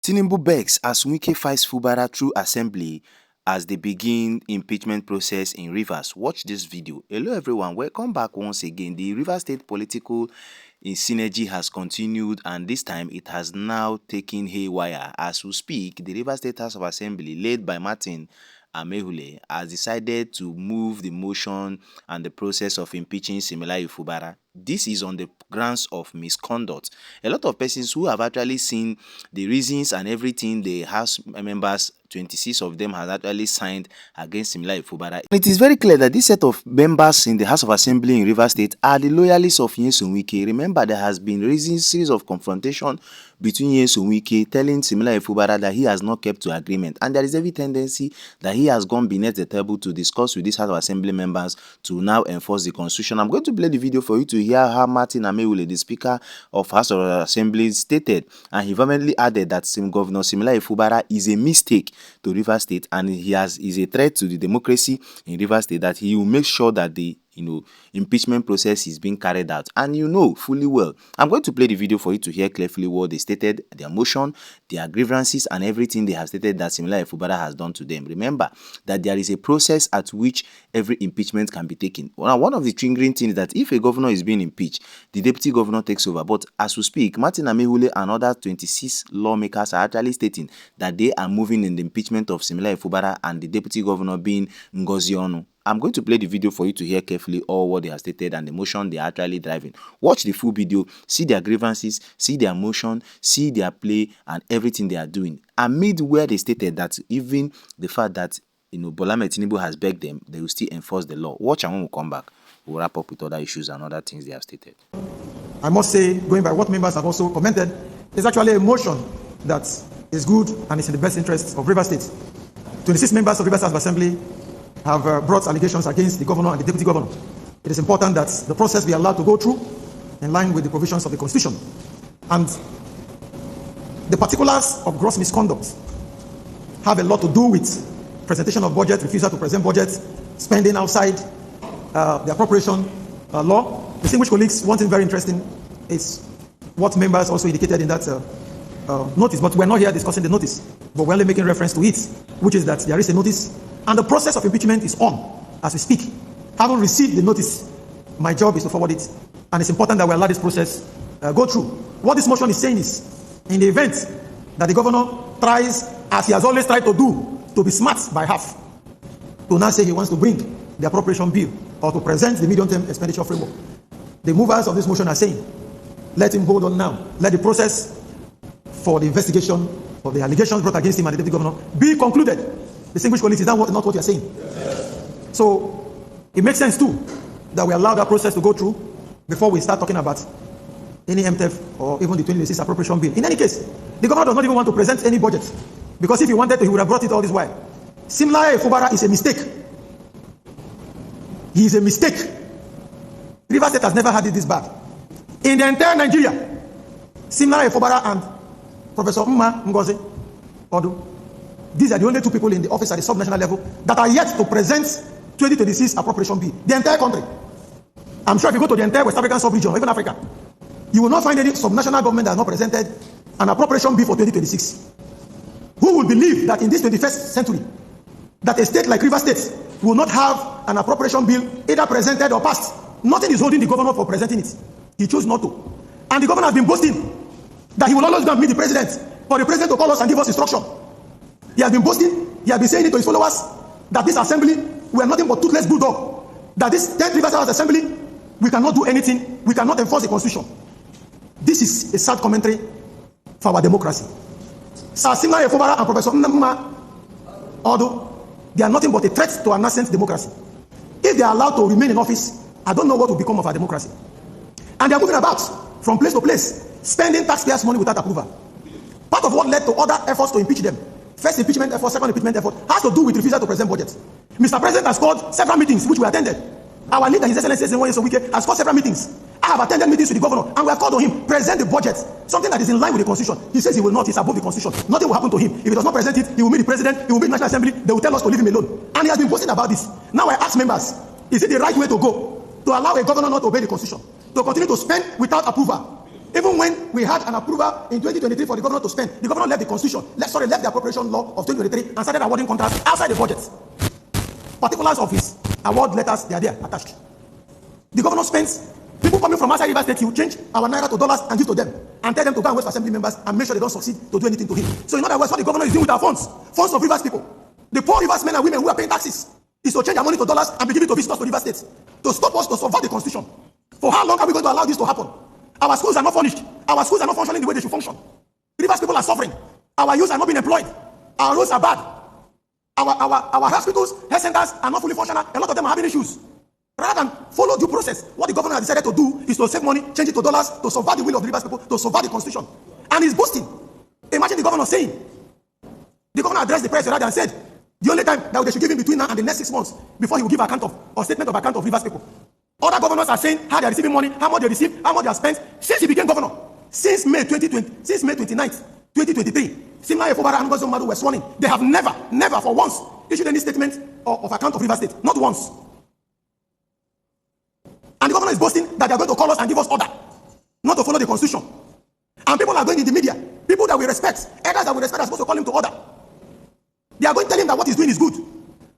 Tinubu begs as Wike fights Fubara through assembly as they begin impeachment process in Rivers. Watch this video. Hello everyone, welcome back once again. The Rivers State political synergy has continued, and this time it has now taken haywire. As we speak, the Rivers State House of Assembly, led by Martin Amehule, has decided to move the motion and the process of impeaching Similai Fubara. This is on the grounds of misconduct. A lot of persons who have actually seen the reasons and everything, the House members, 26 of them, has actually signed against Similai Fubara. It is very clear that this set of members in the House of Assembly in Rivers State are the loyalists of Nyesom Wike. Remember, there has been a series of confrontation between Nyesom Wike telling Similai Fubara that he has not kept to agreement, and there is every tendency that he has gone beneath the table to discuss with these House of Assembly members to now enforce the constitution. I'm going to play the video for you to hear how Martin Amehule, the Speaker of House of Assembly, stated, and he vehemently added that Governor Similai Fubara is a mistake to Rivers State, and is a threat to the democracy in Rivers State, that he will make sure that the impeachment process is being carried out. And fully well, I'm going to play the video for you to hear clearly what they stated, their motion, their grievances, and everything they have stated that Similai Fubara has done to them. Remember that there is a process at which every impeachment can be taken. Now, one of the triggering things is that if a governor is being impeached, the deputy governor takes over. But as we speak, Martin Amehule and other 26 lawmakers are actually stating that they are moving in the impeachment of Similai Fubara and the deputy governor being Ngozi Onu. I'm going to play the video for you to hear carefully all what they have stated and the motion they are actually driving. Watch the full video, see their grievances, see their motion, see their play and everything they are doing. Amid where they stated that even the fact that Bola Ahmed Tinubu has begged them, they will still enforce the law. Watch, and when we come back, we'll wrap up with other issues and other things they have stated. I must say, going by what members have also commented, it's actually a motion that is good and is in the best interests of Rivers State. 26 members of Rivers House of Assembly have brought allegations against the governor and the deputy governor. It is important that the process be allowed to go through in line with the provisions of the Constitution. And the particulars of gross misconduct have a lot to do with presentation of budget, refusal to present budget, spending outside the appropriation law. Distinguished colleagues, one thing very interesting is what members also indicated in that notice, but we're not here discussing the notice, but we're only making reference to it, which is that there is a notice and the process of impeachment is on as we speak. Having received the notice, my job is to forward it, and it's important that we allow this process go through. What this motion is saying is, in the event that the governor tries, as he has always tried to do, to be smart by half, to now say he wants to bring the appropriation bill or to present the medium-term expenditure framework, the movers of this motion are saying, let him hold on now. Let the process for the investigation of the allegations brought against him and the deputy governor be concluded. Distinguished colleagues, is that not what you're saying? Yes. So it makes sense too that we allow that process to go through before we start talking about any MTF or even the 2026 appropriation bill. In any case, the governor does not even want to present any budget, because if he wanted to, he would have brought it all this while. Similai Fubara is a mistake. He is a mistake. Rivers State has never had it this bad. In the entire Nigeria, Similai Fubara and Professor Ngozi Odu, these are the only two people in the office at the sub-national level that are yet to present 2026 appropriation bill. The entire country. I'm sure if you go to the entire West African sub-region, or even Africa, you will not find any sub-national government that has not presented an appropriation bill for 2026. Who will believe that in this 21st century, that a state like Rivers State will not have an appropriation bill either presented or passed? Nothing is holding the governor for presenting it. He chose not to. And the governor has been boasting that he will always go and meet the president, for the president to call us and give us instruction. He has been boasting, he has been saying it to his followers, that this assembly, we are nothing but toothless bulldog. That this 10th Rivers House Assembly, we cannot do anything, we cannot enforce the constitution. This is a sad commentary for our democracy. Sir Similai Fubara and Professor although they are nothing but a threat to our nascent democracy. If they are allowed to remain in office, I don't know what will become of our democracy. And they are moving about from place to place, spending taxpayers' money without approval. Part of what led to other efforts to impeach them, first impeachment effort, second impeachment effort, has to do with refusal to present budget. Mr. President has called several meetings, which we attended. Our leader, His Excellency Nyesom Wike, has called several meetings. I have attended meetings with the governor, and we have called on him, present the budget, something that is in line with the constitution. He says he will not, he's above the constitution. Nothing will happen to him. If he does not present it, he will meet the president, he will meet the National Assembly, they will tell us to leave him alone. And he has been boasting about this. Now I ask members, is it the right way to go? To allow a governor not to obey the constitution? To continue to spend without approval? Even when we had an approval in 2023 for the governor to spend, the governor left the constitution, left the appropriation law of 2023 and started awarding contracts outside the budget. Particulars of his award letters, they are there attached. The governor spends, people coming from outside Rivers State, he will change our naira to dollars and give to them and tell them to go and wait for assembly members and make sure they don't succeed to do anything to him. So in other words, what the governor is doing with our funds of Rivers people, the poor Rivers men and women who are paying taxes, is to change our money to dollars and be given to visitors to Rivers State to stop us to subvert the constitution. For how long are we going to allow this to happen? Our schools are not furnished. Our schools are not functioning the way they should function. Rivers people are suffering. Our youth are not being employed. Our roads are bad. Our hospitals, health centers are not fully functional. A lot of them are having issues. Rather than follow due process, what the governor has decided to do is to save money, change it to dollars, to subvert the will of the Rivers people, to subvert the constitution. And he's boasting. Imagine the governor saying, the governor addressed the press rather and said, the only time that they should give him between now and the next 6 months before he will give account of or statement of account of Rivers people. Other governors are saying how they are receiving money, how much they receive, how much they have spent since he became governor. Since May 2020, since May 29th, 2023, similar Fubara and Ngozo Madu were sworn in. They have never for once issued any statement of account of Rivers State. Not once. And the governor is boasting that they are going to call us and give us order not to follow the constitution. And people are going in the media, people that we respect, elders that we respect are supposed to call him to order. They are going to tell him that what he's doing is good.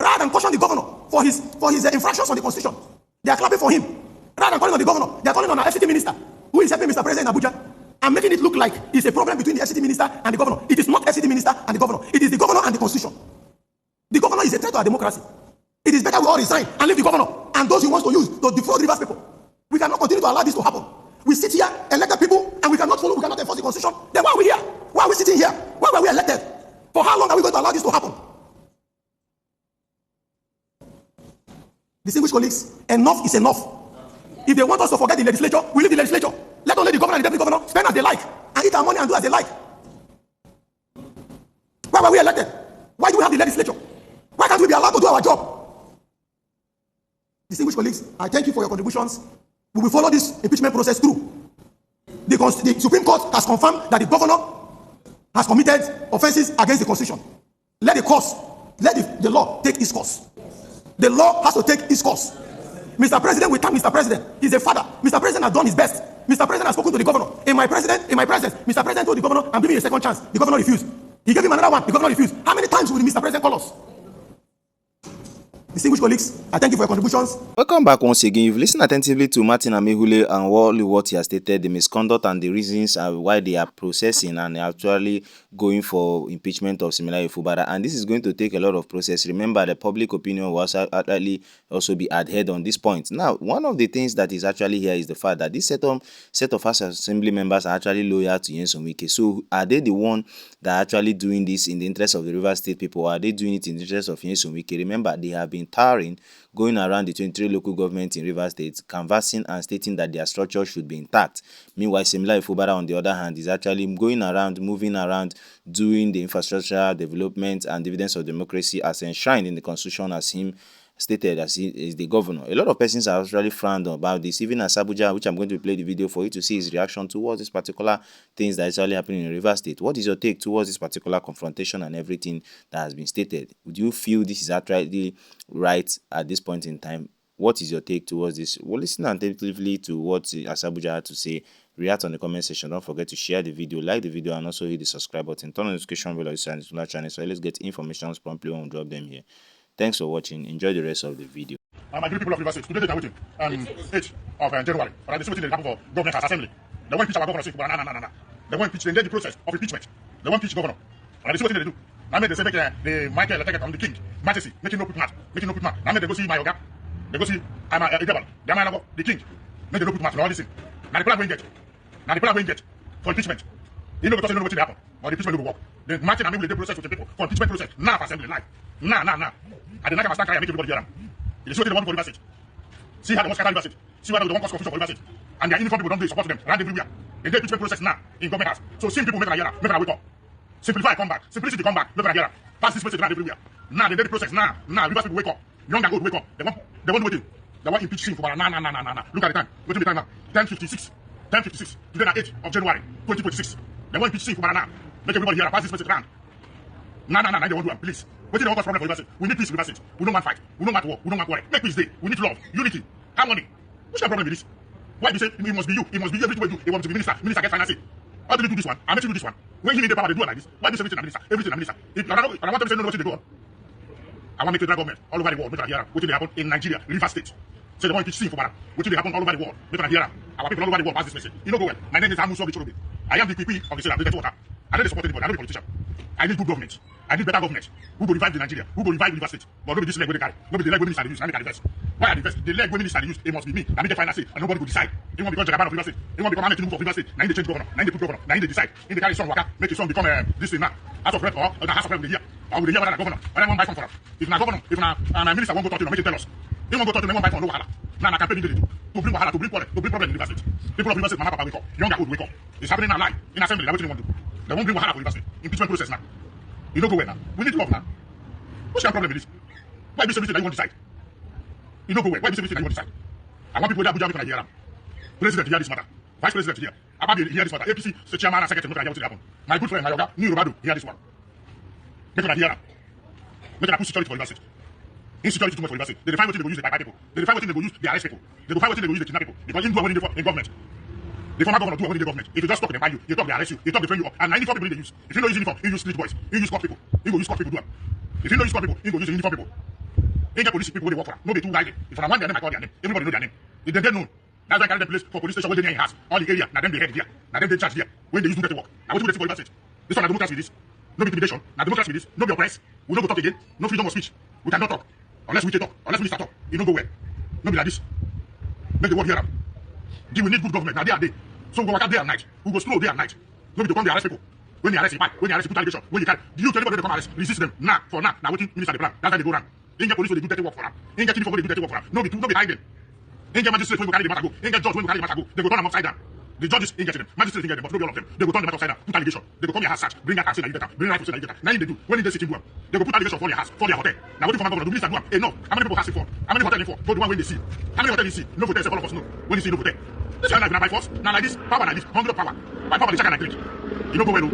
Rather than caution the governor for his infractions on the constitution, they are clapping for him. Rather than calling on the governor, they are calling on our FCT minister, who is helping Mr. President in Abuja, and making it look like it's a problem between the FCT minister and the governor. It is not FCT minister and the governor. It is the governor and the constitution. The governor is a threat to our democracy. It is better we all resign and leave the governor and those he wants to use to defraud Rivers people. We cannot continue to allow this to happen. We sit here, elected people, and we cannot enforce the constitution. Then why are we here? Why are we sitting here? Why were we elected? For how long are we going to allow this to happen? Distinguished colleagues, enough is enough. If they want us to forget the legislature, we leave the legislature. Let only the governor and the deputy governor spend as they like and eat our money and do as they like. Why were we elected? Why do we have the legislature? Why can't we be allowed to do our job? Distinguished colleagues, I thank you for your contributions. We will follow this impeachment process through. The Supreme Court has confirmed that the governor has committed offenses against the constitution. Let the law take its course. The law has to take its course. Mr. President, we thank Mr. President. He's a father. Mr. President has done his best. Mr. President has spoken to the governor. In my presence, Mr. President told the governor, I'm giving you a second chance. The governor refused. He gave him another one. The governor refused. How many times will Mr. President call us? Distinguished colleagues, I thank you for your contributions. Welcome back once again. You've listened attentively to Martin Amehule and what he has stated, the misconduct and the reasons why they are processing and actually going for impeachment of Similayo Fubara. And this is going to take a lot of process. Remember, the public opinion will also be adhered on this point. Now, one of the things that is actually here is the fact that this set of House Assembly members are actually loyal to Wike. So are they the one that are actually doing this in the interest of the Rivers State people, or are they doing it in the interest of Wike? Remember, they have been towering, going around the 23 local governments in Rivers State, canvassing and stating that their structure should be intact. Meanwhile, Similayo Fubara, on the other hand, is actually going around, moving around, doing the infrastructure development and dividends of democracy as enshrined in the constitution as him stated as he is the governor. A lot of persons are actually frowned about this, even as Abuja, which I'm going to play the video for you to see his reaction towards this particular things that is actually happening in Rivers State. What is your take towards this particular confrontation and everything that has been stated? Would you feel this is actually right at this point in time? What is your take towards this? Well, listen attentively to what Asabuja had to say. React on the comment section. Don't forget to share the video, like the video, and also hit the subscribe button. Turn on the notification bell on the channel so let's get information promptly when we drop them here. Thanks for watching. Enjoy the rest of the video. My people of Rivers State, today they are waiting. 8th of January. But I see what they happen for government as assembly. They want to impeach our governor. They want to impeach. They engage the process of impeachment. They want to impeach governor. And I see what they do. I made they say make the Michael attack on the king. Majesty, making no put match. I made they go see my Oga. They go see I'm a devil. They are the king. Make they no put match. All this thing. Now the plan going get. For impeachment. You know because you know what will happen. Or the impeachment will work. The Martin and me will do process with the people for impeachment process. Now for assembly live. Nah. And the night I stand carry make everybody hear them. You see what they want for Rivers State. See how they want to scatter Rivers State. See why they don't cause confusion for Rivers State. And their uniform people don't do support them around everywhere. In the impeachment process now in government house. So seeing people make a hear, make a wake up. Simplify come back. Simplicity come back. Make a hear. Pass this message around everywhere. Now the process now. Rivers people wake up. Young and old wake up. They want waiting. They want impeach Fubara. Nah. Look at the time. What's the time now? 10:56. Today na 8th of January 2026. They want impeach Fubara now. Make everybody hear. Pass this message around. Nah. They want to do it. Please. What do they want us problem for Rivers State? We need peace in Rivers State. We don't want fight. We don't want war. We don't want war. Make peace day. We need love, unity, harmony. Which kind of problem is this? Why you say it must be you? It must be you everything you do. It wants to be minister. Minister get finance. How did you do this one? I make you do this one. When he need the power, they do it like this. Why do you say everything a minister? Everything a minister. If I want to say no, what they go on. I want to make federal government all over the world. Make it hear what they happen in Nigeria, Rivers State. Say they want to teach Fubara. What they happen all over the world. Make it hear. Our people all over the world pass this message. You know go well. My name is Amusu of the Chorobe. I am the PP of the State of the Water. I don't support anybody. I don't be a politician. I need good government. I need better government. Who will revive the Nigeria? Who will revive Rivers State? But nobody this leg with the guy. Nobody the leg women minister they use. I make a divest. Why I divest? The leg women minister they use. It must be me. I make the final say, and nobody will decide. They want to become Jagaban of Rivers State. They want to become Tinubu of Rivers State. Now they change governor. Now they put governor. Now they decide. In the carry son waka, make his son become this thing now. House of Rep or the House of Rep of the year. Or with the year whether the governor. When I want buy from for us. If na governor, if na minister won't go talk to them, make it tell us. They won't go talk to them. They won't buy from no wahala. Now na campaign they do to bring wahala, to bring problem in Rivers State. People of Rivers State, mama papa wake up. Young and old wake up. It's happening now live in assembly. That's what they want to do. They won't bring wahala for Rivers State. Impeachment process now. You don't go where now. We need love now. What's your problem with this? Why be everything that you want to decide? You don't go where. Why be everything that you want to decide? I want people in Abuja to hear them. President hear this matter. Vice President here. Ababi hear this matter. APC, the chairman and secretary, hear what happen. My good friend, my yoga, New Robado, hear this one. Make it hear them. Make it put security for Rivers State. Insecurity too much for Rivers State. They define what they go use the buy people. They define what they go use the arrest people. They define what they go use the kidnap people. Because you do what in government. The former governor do what in the government. If you just talk them by you talk they arrest you, they talk they train you up. And 94 people they use. If you don't use uniform, you use street boys, you use court people. You go use court people do them. If you don't use court people, you go use uniform people. You get police people they work for. No be too guided. If I want their name, I call their name. Everybody know their name. If they known. That's why I carry the place for police station where they near house. All the area, now them they head here. Now them they charge here. When they use to get to work. Now what do they for Rivers State? This one, democracy with this. No intimidation. Now democracy with this. No be oppressed. We don't go talk again. No freedom of speech. We cannot talk. Unless we talk. Unless we start talk. You don't go where. No be like this. Make the world hear them. We need good government. Now they are day. So we go work out day and night. We go slow day and night. No be to come they arrest people. When they arrest you, when they arrest you, put allegation. When you carry. Do you tell anybody to come arrest? Resist them. Now, for now. Now waiting minister the plan. That's how they go around. Ain't get police when they do dirty work for them. Ain't get uniform when they do dirty work for them. No be hiding. Ain't get magistrate when you carry the matter go. Ain't get judge when you carry the matter go. They go turn them upside down. The judges ain't getting them. Magistrates ain't getting them, but no be all of them. They go turn them upside down. Put allegation. They go come your house search. Bring your tax in that you get. Bring rifle in that you get. Now they do. When they sit in do them. They go put allegation for your house, for their hotel. Now what do former governor do? Minister do them. Hey no. How many people has it for? How many hotel in for? Go the one when they see. How many hotel you see? No hotel, all of us know. When you see no hotel. This kind of life now by force. Now like this, power like this, hungry power. By power the check and I drink. You don't go well.